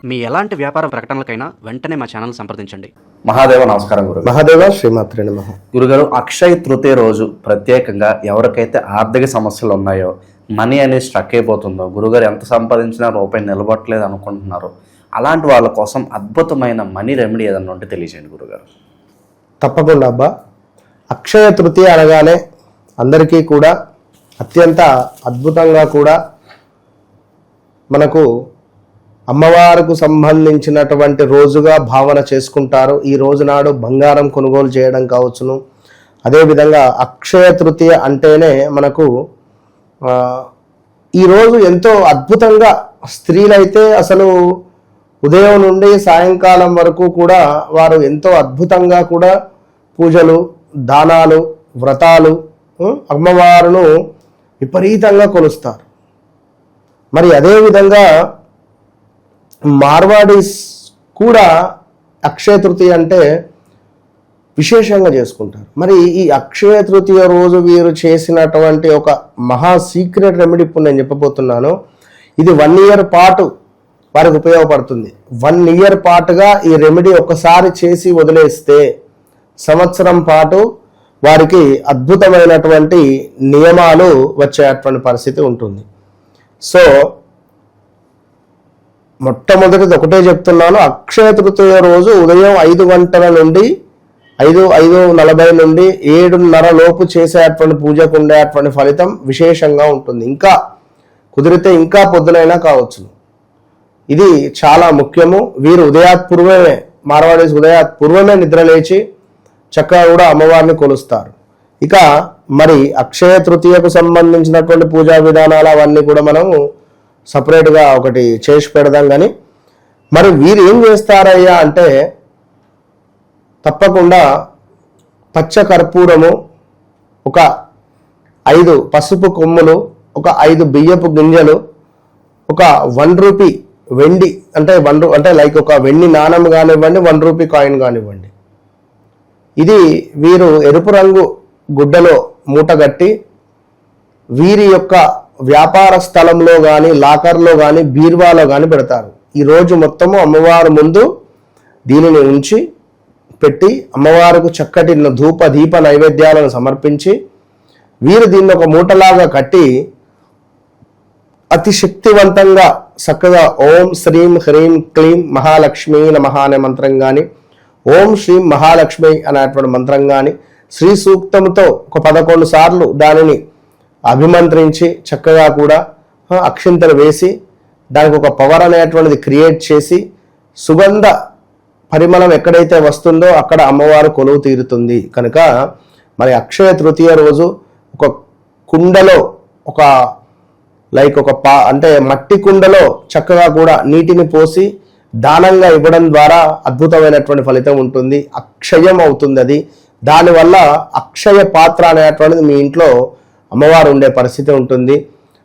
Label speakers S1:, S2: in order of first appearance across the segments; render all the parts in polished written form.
S1: మీ ఎలాంటి వ్యాపార ప్రకటనలకైనా వెంటనే మా ఛానల్ సంప్రదించండి.
S2: మహాదేవ నమస్కారం గురు.
S3: మహాదేవ శ్రీమాత్రే నమః.
S2: గురుగారు, అక్షయ తృతీయ రోజు ప్రత్యేకంగా ఎవరికైతే ఆర్థిక సమస్యలు ఉన్నాయో, మనీ అనేది స్ట్రక్ అయిపోతుందో, గురుగారు ఎంత సంపాదించినా రూపాయి నిలబట్టలేదు అనుకుంటున్నారు, అలాంటి వాళ్ళ కోసం అద్భుతమైన మనీ రెమెడీ ఏదన్నా ఉంటే తెలియజేయండి గురుగారు.
S3: తప్పకుండా అబ్బా. అక్షయ తృతీయ అనగానే అందరికీ కూడా అత్యంత అద్భుతంగా కూడా మనకు అమ్మవారికి సంబంధించినటువంటి రోజుగా భావన చేసుకుంటారు. ఈ రోజు నాడు బంగారం కొనుగోలు చేయడం కావచ్చును. అదేవిధంగా అక్షయ తృతీయ అంటేనే మనకు ఈరోజు ఎంతో అద్భుతంగా స్త్రీలైతే అసలు ఉదయం నుండి సాయంకాలం వరకు కూడా వారు ఎంతో అద్భుతంగా కూడా పూజలు, దానాలు, వ్రతాలు, అమ్మవారును విపరీతంగా కొలుస్తారు. మరి అదేవిధంగా మార్వాడీస్ కూడా అక్షయ తృతీయ అంటే విశేషంగా చేసుకుంటారు. మరి ఈ అక్షయ తృతీయ రోజు వీరు చేసినటువంటి ఒక మహా సీక్రెట్ రెమెడీ ఇప్పుడు నేను చెప్పబోతున్నాను. ఇది 1 year పాటు వారికి ఉపయోగపడుతుంది. 1 year పాటుగా ఈ రెమెడీ ఒకసారి చేసి వదిలేస్తే సంవత్సరం పాటు వారికి అద్భుతమైనటువంటి నియమాలు వచ్చేటువంటి పరిస్థితి ఉంటుంది. సో మొట్టమొదటిది ఒకటే చెప్తున్నాను. అక్షయ తృతీయ రోజు ఉదయం 5 గంటల నుండి 5:40 నుండి 7:30 లోపు చేసేటువంటి పూజకు ఉండేటువంటి ఫలితం విశేషంగా ఉంటుంది. ఇంకా కుదిరితే ఇంకా పొద్దునైనా కావచ్చు. ఇది చాలా ముఖ్యము. వీరు ఉదయాత్పూర్వమే, మార్వాడీస్ ఉదయాత్పూర్వమే నిద్రలేచి చక్కగా కూడా అమ్మవారిని కొలుస్తారు. ఇక మరి అక్షయ తృతీయకు సంబంధించినటువంటి పూజా విధానాలు అవన్నీ కూడా మనము సపరేట్గా ఒకటి చేసి పెడదాం. కానీ మరి వీరు ఏం చేస్తారయ్యా అంటే తప్పకుండా పచ్చ కర్పూరము, ఒక 5 పసుపు కొమ్ములు, ఒక 5 బియ్యపు గింజలు, ఒక 1 రూపీ వెండి అంటే లైక్ ఒక వెండి నాణం కానివ్వండి, 1 రూపీ కాయిన్ కానివ్వండి, ఇది వీరు ఎరుపు రంగు గుడ్డలో మూటగట్టి వీరి యొక్క వ్యాపార స్థలంలో కానీ, లాకర్లో కానీ, బీర్వాలో కానీ పెడతారు. ఈరోజు మొత్తము అమ్మవారి ముందు దీనిని ఉంచి పెట్టి అమ్మవారికి చక్కటి ధూప దీప నైవేద్యాలను సమర్పించి వీరు దీన్ని ఒక మూటలాగా కట్టి అతి శక్తివంతంగా చక్కగా ఓం శ్రీం హ్రీం క్లీం మహాలక్ష్మి నమః అనే మంత్రం కానీ, ఓం శ్రీం మహాలక్ష్మి అనేటువంటి మంత్రం కానీ, శ్రీ సూక్తంతో ఒక 11 సార్లు దానిని అభిమంత్రించి చక్కగా కూడా అక్షింతలు వేసి దానికి ఒక పవర్ అనేటువంటిది క్రియేట్ చేసి సుగంధ పరిమళం ఎక్కడైతే వస్తుందో అక్కడ అమ్మవారు కొలువు తీరుతుంది. కనుక మరి అక్షయ తృతీయ రోజు ఒక కుండలో ఒక అంటే మట్టి కుండలో చక్కగా కూడా నీటిని పోసి దానంగా ఇవ్వడం ద్వారా అద్భుతమైనటువంటి ఫలితం ఉంటుంది. అక్షయం అవుతుంది అది. దానివల్ల అక్షయ పాత్ర అనేటువంటిది మీ ఇంట్లో అమ్మవారు ఉండే పరిస్థితి ఉంటుంది.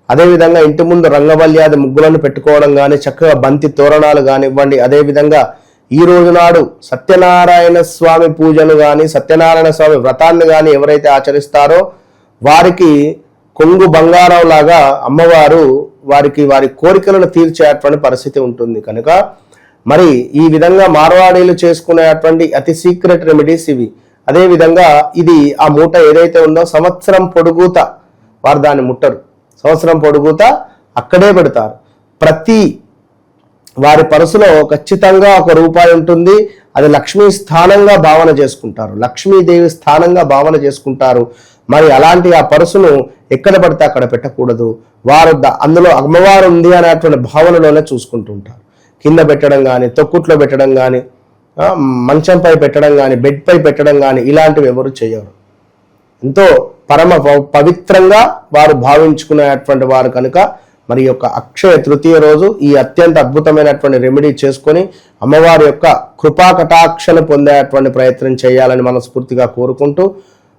S3: అదేవిధంగా ఇంటి ముందు రంగవల్యాది ముగ్గులను పెట్టుకోవడం కానీ, చక్కగా బంతి తోరణాలు కానివ్వండి. అదేవిధంగా ఈ రోజు నాడు సత్యనారాయణ స్వామి పూజలు కానీ, సత్యనారాయణ స్వామి వ్రతాన్ని కానీ ఎవరైతే ఆచరిస్తారో వారికి కొంగు బంగారం లాగా అమ్మవారు వారి కోరికలను తీర్చేటువంటి పరిస్థితి ఉంటుంది. కనుక మరి ఈ విధంగా మార్వాడీలు చేసుకునేటువంటి అతి సీక్రెట్ రెమెడీస్ ఇవి. అదేవిధంగా ఇది ఆ మూట ఏదైతే ఉందో సంవత్సరం పొడుగుత వారు దాన్ని ముట్టరు. సంవత్సరం పొడుగుత అక్కడే పెడతారు. ప్రతి వారి పర్సులో ఖచ్చితంగా 1 రూపాయి ఉంటుంది. అది లక్ష్మీ స్థానంగా భావన చేసుకుంటారు, లక్ష్మీదేవి స్థానంగా భావన చేసుకుంటారు. మరి అలాంటి ఆ పర్సును ఎక్కడ పడితే అక్కడ పెట్టకూడదు. వారు అందులో అమ్మవారు ఉంది అనేటువంటి భావనలోనే చూసుకుంటుంటారు. కింద పెట్టడం కానీ, తొక్కుట్లో పెట్టడం కానీ, మంచంపై పెట్టడం కానీ, బెడ్పై పెట్టడం కానీ ఇలాంటివి ఎవరు చేయరు. ఎంతో పరమ పవిత్రంగా వారు భావించుకునేటువంటి వారు. కనుక మరి యొక్క అక్షయ తృతీయ రోజు ఈ అత్యంత అద్భుతమైనటువంటి రెమెడీ చేసుకొని అమ్మవారి యొక్క కృపా కటాక్షను పొందేటువంటి ప్రయత్నం చేయాలని మనస్ఫూర్తిగా కోరుకుంటూ,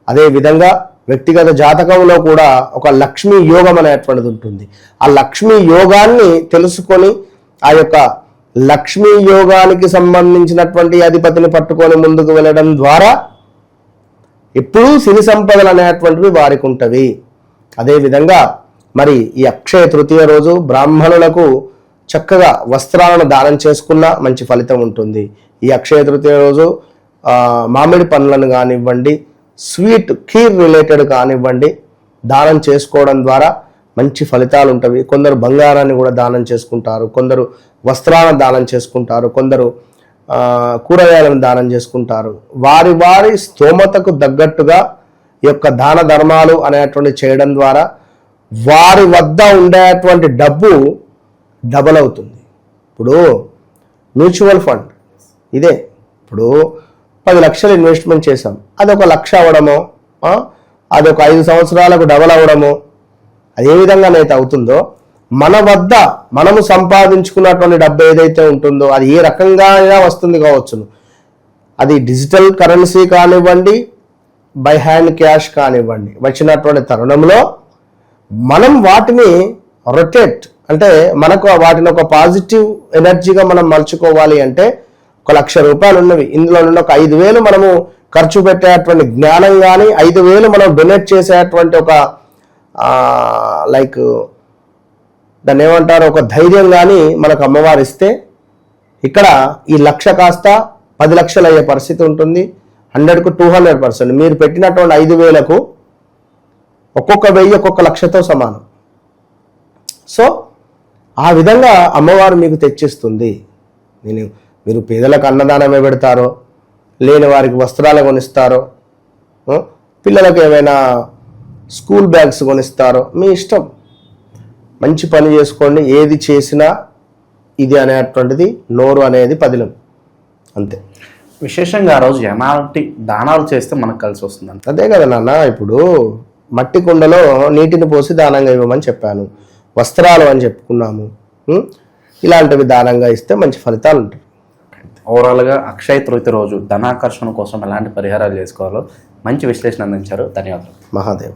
S3: అదేవిధంగా వ్యక్తిగత జాతకంలో కూడా ఒక లక్ష్మీ యోగం అనేటువంటిది ఉంటుంది. ఆ లక్ష్మీ యోగాన్ని తెలుసుకొని ఆ యొక్క లక్ష్మీ యోగానికి సంబంధించినటువంటి అధిపతిని పట్టుకొని ముందుకు వెళ్ళడం ద్వారా ఎప్పుడూ సిరి సంపదలు అనేటువంటివి వారికి ఉంటవి. అదేవిధంగా మరి ఈ అక్షయ తృతీయ రోజు బ్రాహ్మణులకు చక్కగా వస్త్రాలను దానం చేసుకున్నా మంచి ఫలితం ఉంటుంది. ఈ అక్షయ తృతీయ రోజు మామిడి పండ్లను కానివ్వండి, స్వీట్ ఖీర్ రిలేటెడ్ కానివ్వండి, దానం చేసుకోవడం ద్వారా మంచి ఫలితాలు ఉంటవి. కొందరు బంగారాన్ని కూడా దానం చేసుకుంటారు, కొందరు వస్త్రాలను దానం చేసుకుంటారు, కొందరు కూరగాయలను దానం చేసుకుంటారు. వారి వారి స్తోమతకు తగ్గట్టుగా ఈ యొక్క దాన ధర్మాలు అనేటువంటి చేయడం ద్వారా వారి వద్ద ఉండేటువంటి డబ్బు డబల్ అవుతుంది. ఇప్పుడు మ్యూచువల్ ఫండ్ ఇదే, ఇప్పుడు 10 లక్షలు ఇన్వెస్ట్మెంట్ చేసాం, అది 1 లక్ష అవ్వడమో, అది ఒక 5 సంవత్సరాలకు డబల్ అవ్వడమో, అది ఏ విధంగానైతే అవుతుందో మన వద్ద మనము సంపాదించుకున్నటువంటి డబ్బు ఏదైతే ఉంటుందో అది ఏ రకంగా అయినా వస్తుంది కావచ్చును. అది డిజిటల్ కరెన్సీ కానివ్వండి, బై హ్యాండ్ క్యాష్ కానివ్వండి, వచ్చినటువంటి తరుణంలో మనం వాటిని రొటేట్ అంటే మనకు వాటిని ఒక పాజిటివ్ ఎనర్జీగా మనం మలుచుకోవాలి అంటే 1 లక్ష రూపాయలు ఉన్నవి, ఇందులో నుండి ఒక 5,000 మనము ఖర్చు పెట్టేటువంటి జ్ఞానం కానీ, 5,000 మనం డొనేట్ చేసేటువంటి ఒక లైక్ దాన్ని ఏమంటారు, ఒక ధైర్యం కానీ మనకు అమ్మవారు ఇస్తే ఇక్కడ ఈ 1 లక్ష కాస్త 10 లక్షలు అయ్యే పరిస్థితి ఉంటుంది. 100కు 200%. మీరు పెట్టినటువంటి 5,000కు ఒక్కొక్క 1000 ఒక్కొక్క 1 లక్షతో సమానం. సో ఆ విధంగా అమ్మవారు మీకు తెచ్చిస్తుంది. మీరు పేదలకు అన్నదానమే పెడతారో, లేని వారికి వస్త్రాలు కొనిస్తారో, పిల్లలకు ఏమైనా స్కూల్ బ్యాగ్స్ కొనిస్తారో మీ ఇష్టం. మంచి పని చేసుకోండి. ఏది చేసినా ఇది అనేటువంటిది నోరు అనేది పదిలం అంతే.
S2: విశేషంగా ఆ రోజు ఎలాంటి దానాలు చేస్తే మనకు కలిసి వస్తుందంట?
S3: అదే కదా నాన్న, ఇప్పుడు మట్టి కుండలో నీటిని పోసి దానంగా ఇవ్వమని చెప్పాను, వస్త్రాలు అని చెప్పుకున్నాము. ఇలాంటివి దానంగా ఇస్తే మంచి ఫలితాలు ఉంటాయి.
S2: ఓవరాల్గా అక్షయ తృతీయ రోజు ధనాకర్షణ కోసం ఎలాంటి పరిహారాలు చేసుకోవాలో మంచి విశ్లేషణ అందించారు. ధన్యవాదాలు.
S3: మహాదేవ.